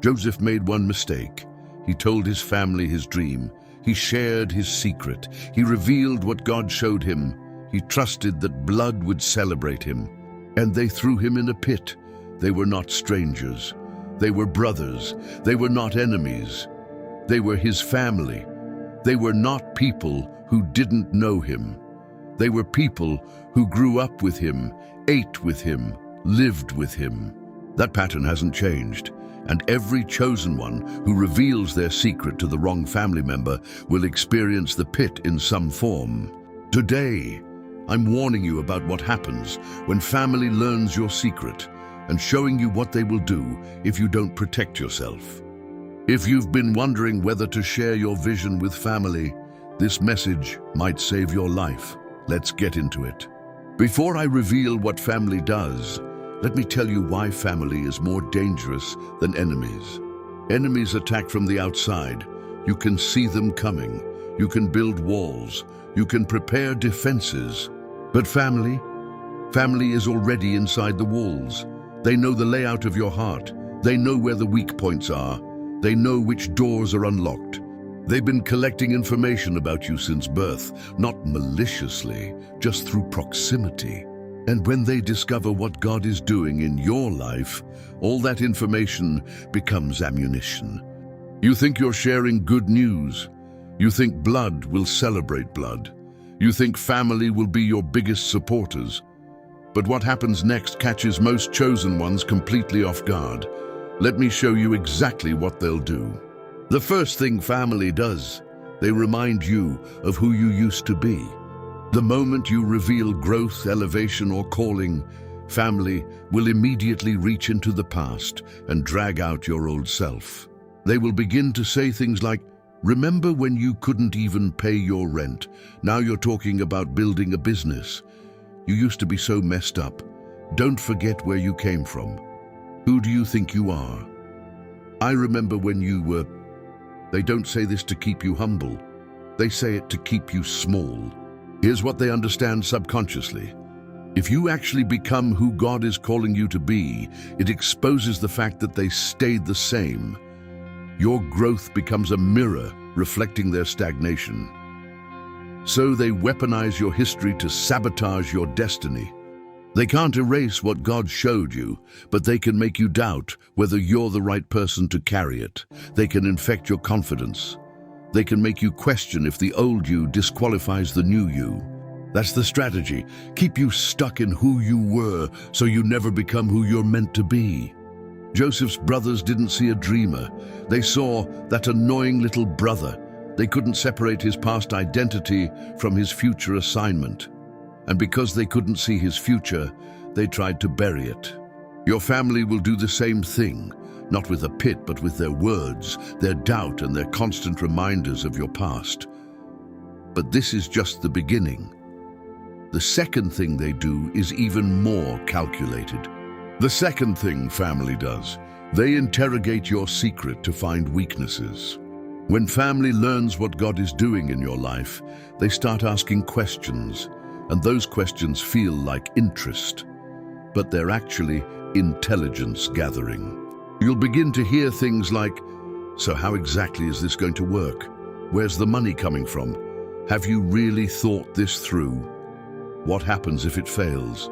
Joseph made one mistake. He told his family his dream. He shared his secret. He revealed what God showed him. He trusted that blood would celebrate him. And they threw him in a pit. They were not strangers. They were brothers. They were not enemies. They were his family. They were not people who didn't know him. They were people who grew up with him, ate with him, lived with him. That pattern hasn't changed, and every chosen one who reveals their secret to the wrong family member will experience the pit in some form. Today, I'm warning you about what happens when family learns your secret and showing you what they will do if you don't protect yourself. If you've been wondering whether to share your vision with family, this message might save your life. Let's get into it. Before I reveal what family does, let me tell you why family is more dangerous than enemies. Enemies attack from the outside. You can see them coming. You can build walls. You can prepare defenses. But family is already inside the walls. They know the layout of your heart. They know where the weak points are. They know which doors are unlocked. They've been collecting information about you since birth, not maliciously, just through proximity. And when they discover what God is doing in your life, all that information becomes ammunition. You think you're sharing good news. You think blood will celebrate blood. You think family will be your biggest supporters. But what happens next catches most chosen ones completely off guard. Let me show you exactly what they'll do. The first thing family does, they remind you of who you used to be. The moment you reveal growth, elevation, or calling, family will immediately reach into the past and drag out your old self. They will begin to say things like, "Remember when you couldn't even pay your rent? Now you're talking about building a business. You used to be so messed up. Don't forget where you came from. Who do you think you are? I remember when you were..." They don't say this to keep you humble. They say it to keep you small. Here's what they understand subconsciously. If you actually become who God is calling you to be, it exposes the fact that they stayed the same. Your growth becomes a mirror reflecting their stagnation. So they weaponize your history to sabotage your destiny. They can't erase what God showed you, but they can make you doubt whether you're the right person to carry it. They can infect your confidence. They can make you question if the old you disqualifies the new you. That's the strategy. Keep you stuck in who you were so you never become who you're meant to be. Joseph's brothers didn't see a dreamer. They saw that annoying little brother. They couldn't separate his past identity from his future assignment. And because they couldn't see his future, they tried to bury it. Your family will do the same thing, not with a pit, but with their words, their doubt, and their constant reminders of your past. But this is just the beginning. The second thing they do is even more calculated. The second thing family does, they interrogate your secret to find weaknesses. When family learns what God is doing in your life, they start asking questions, and those questions feel like interest, but they're actually intelligence gathering. You'll begin to hear things like, "So how exactly is this going to work? Where's the money coming from? Have you really thought this through? What happens if it fails?"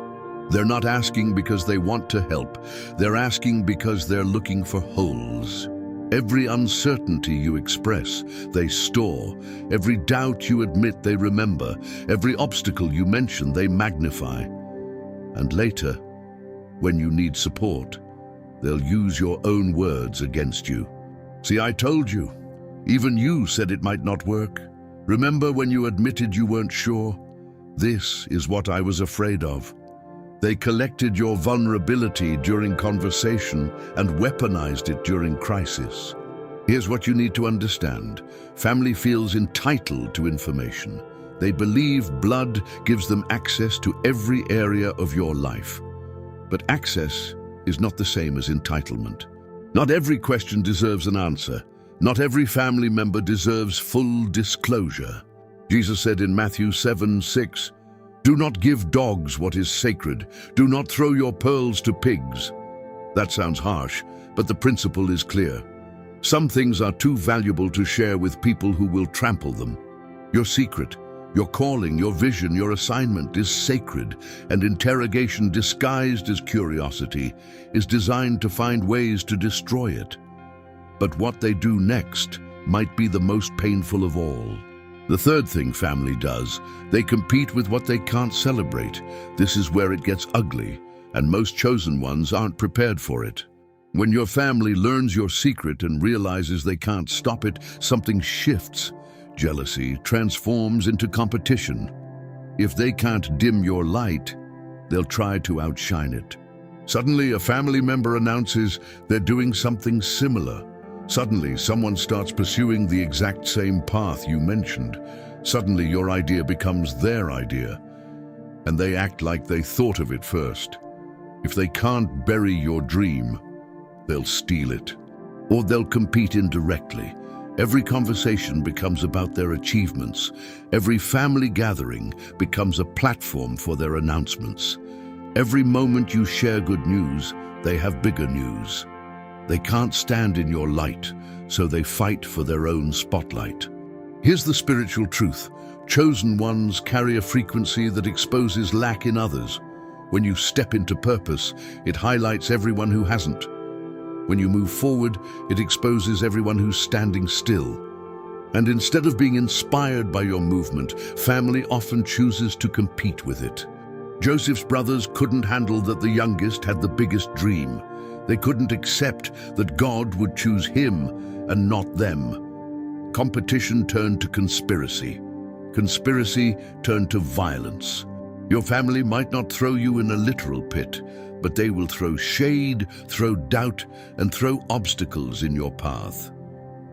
They're not asking because they want to help. They're asking because they're looking for holes. Every uncertainty you express, they store. Every doubt you admit, they remember. Every obstacle you mention, they magnify. And later, when you need support, they'll use your own words against you. "See, I told you. Even you said it might not work. Remember when you admitted you weren't sure? This is what I was afraid of." They collected your vulnerability during conversation and weaponized it during crisis. Here's what you need to understand. Family feels entitled to information. They believe blood gives them access to every area of your life. But access is not the same as entitlement. Not every question deserves an answer. Not every family member deserves full disclosure. Jesus said in Matthew 7:6, "Do not give dogs what is sacred. Do not throw your pearls to pigs." That sounds harsh, but the principle is clear. Some things are too valuable to share with people who will trample them. Your secret, your calling, your vision, your assignment is sacred, and interrogation disguised as curiosity is designed to find ways to destroy it. But what they do next might be the most painful of all. The third thing family does, they compete with what they can't celebrate. This is where it gets ugly, and most chosen ones aren't prepared for it. When your family learns your secret and realizes they can't stop it, something shifts. Jealousy transforms into competition. If they can't dim your light, they'll try to outshine it. Suddenly, a family member announces they're doing something similar. Suddenly, someone starts pursuing the exact same path you mentioned. Suddenly, your idea becomes their idea, and they act like they thought of it first. If they can't bury your dream, they'll steal it, or they'll compete indirectly. Every conversation becomes about their achievements. Every family gathering becomes a platform for their announcements. Every moment you share good news, they have bigger news. They can't stand in your light, so they fight for their own spotlight. Here's the spiritual truth. Chosen ones carry a frequency that exposes lack in others. When you step into purpose, it highlights everyone who hasn't. When you move forward, it exposes everyone who's standing still. And instead of being inspired by your movement, family often chooses to compete with it. Joseph's brothers couldn't handle that the youngest had the biggest dream. They couldn't accept that God would choose him and not them. Competition turned to conspiracy. Conspiracy turned to violence. Your family might not throw you in a literal pit, but they will throw shade, throw doubt, and throw obstacles in your path.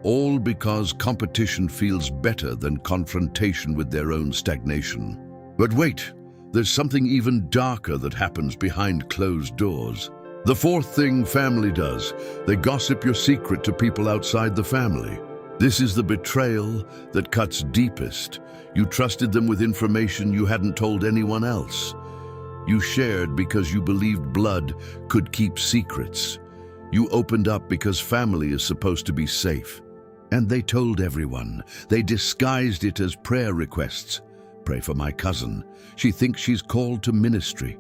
All because competition feels better than confrontation with their own stagnation. But wait, there's something even darker that happens behind closed doors. The fourth thing family does, they gossip your secret to people outside the family. This is the betrayal that cuts deepest. You trusted them with information you hadn't told anyone else. You shared because you believed blood could keep secrets. You opened up because family is supposed to be safe. And they told everyone. They disguised it as prayer requests. Pray for my cousin. She thinks she's called to ministry.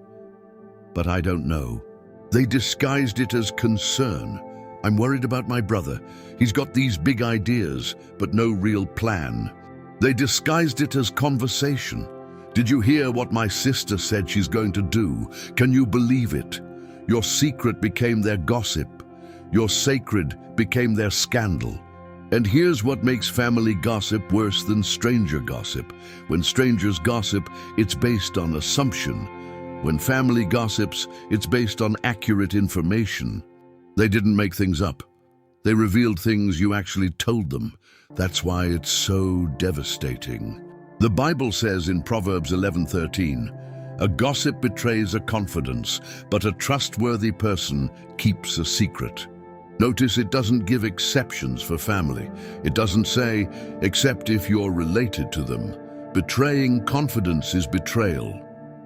But I don't know. They disguised it as concern. I'm worried about my brother. He's got these big ideas, but no real plan. They disguised it as conversation. Did you hear what my sister said she's going to do? Can you believe it? Your secret became their gossip. Your sacred became their scandal. And here's what makes family gossip worse than stranger gossip. When strangers gossip, it's based on assumption. When family gossips, it's based on accurate information. They didn't make things up. They revealed things you actually told them. That's why it's so devastating. The Bible says in Proverbs 11:13, "A gossip betrays a confidence, but a trustworthy person keeps a secret." Notice it doesn't give exceptions for family. It doesn't say, except if you're related to them. Betraying confidence is betrayal,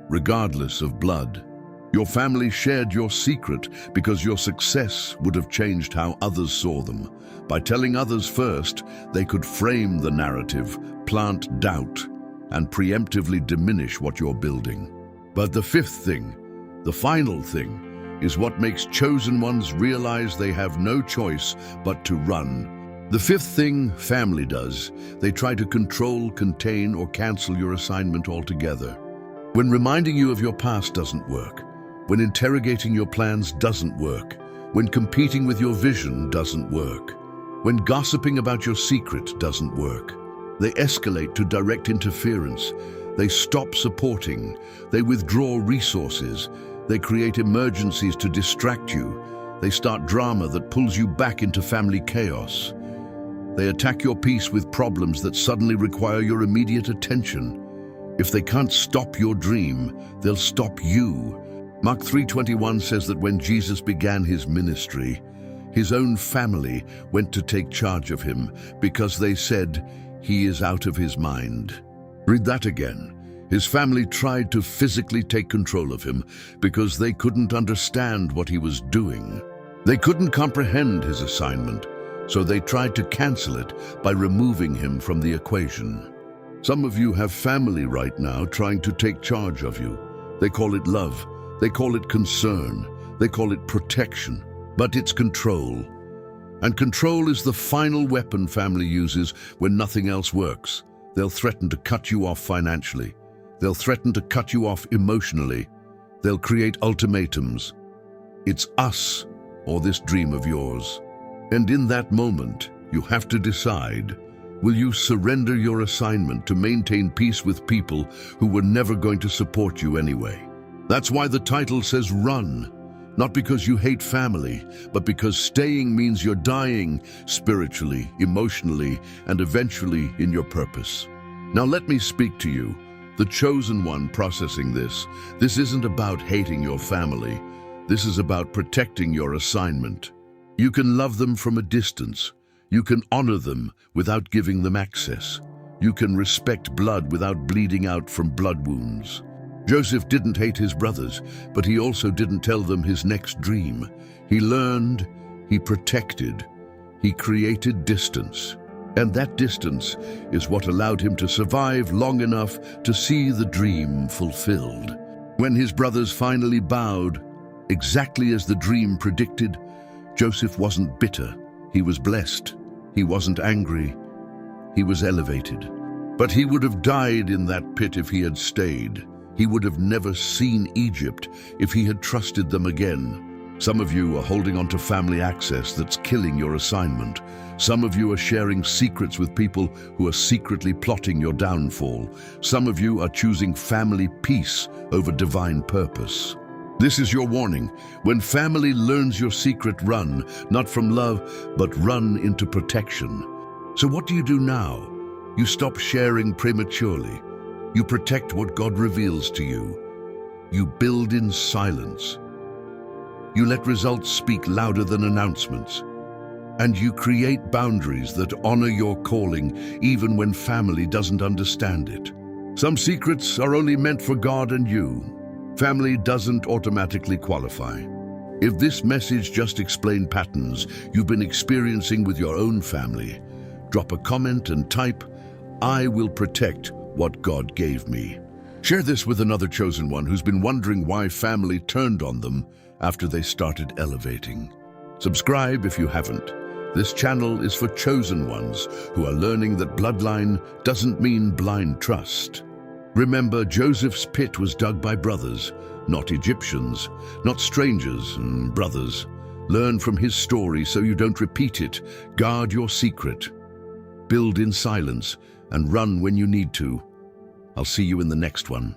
regardless of blood. Your family shared your secret because your success would have changed how others saw them. By telling others first, they could frame the narrative, plant doubt, and preemptively diminish what you're building. But the fifth thing, the final thing, is what makes chosen ones realize they have no choice but to run. The fifth thing family does, they try to control, contain, or cancel your assignment altogether. When reminding you of your past doesn't work, when interrogating your plans doesn't work, when competing with your vision doesn't work, when gossiping about your secret doesn't work, they escalate to direct interference. They stop supporting. They withdraw resources. They create emergencies to distract you. They start drama that pulls you back into family chaos. They attack your peace with problems that suddenly require your immediate attention. If they can't stop your dream, they'll stop you. Mark 3:21 says that when Jesus began his ministry, his own family went to take charge of him because they said, "He is out of his mind." Read that again. His family tried to physically take control of him because they couldn't understand what he was doing. They couldn't comprehend his assignment, so they tried to cancel it by removing him from the equation. Some of you have family right now trying to take charge of you. They call it love, they call it concern, they call it protection, but it's control. And control is the final weapon family uses when nothing else works. They'll threaten to cut you off financially. They'll threaten to cut you off emotionally. They'll create ultimatums. It's us or this dream of yours. And in that moment, you have to decide, will you surrender your assignment to maintain peace with people who were never going to support you anyway? That's why the title says run. Not because you hate family, but because staying means you're dying spiritually, emotionally, and eventually in your purpose. Now let me speak to you, the chosen one processing this. This isn't about hating your family. This is about protecting your assignment. You can love them from a distance. You can honor them without giving them access. You can respect blood without bleeding out from blood wounds. Joseph didn't hate his brothers, but he also didn't tell them his next dream. He learned, he protected, he created distance. And that distance is what allowed him to survive long enough to see the dream fulfilled. When his brothers finally bowed, exactly as the dream predicted, Joseph wasn't bitter. He was blessed. He wasn't angry. He was elevated. But he would have died in that pit if he had stayed. He would have never seen Egypt if he had trusted them again. Some of you are holding on to family access that's killing your assignment. Some of you are sharing secrets with people who are secretly plotting your downfall. Some of you are choosing family peace over divine purpose. This is your warning. When family learns your secret, run, not from love, but run into protection. So what do you do now? You stop sharing prematurely. You protect what God reveals to you. You build in silence. You let results speak louder than announcements. And you create boundaries that honor your calling even when family doesn't understand it. Some secrets are only meant for God and you. Family doesn't automatically qualify. If this message just explained patterns you've been experiencing with your own family, drop a comment and type, "I will protect what God gave me." Share this with another chosen one who's been wondering why family turned on them after they started elevating. Subscribe if you haven't. This channel is for chosen ones who are learning that bloodline doesn't mean blind trust. Remember, Joseph's pit was dug by brothers, not Egyptians, not strangers, brothers. Learn from his story so you don't repeat it. Guard your secret. Build in silence and run when you need to. I'll see you in the next one.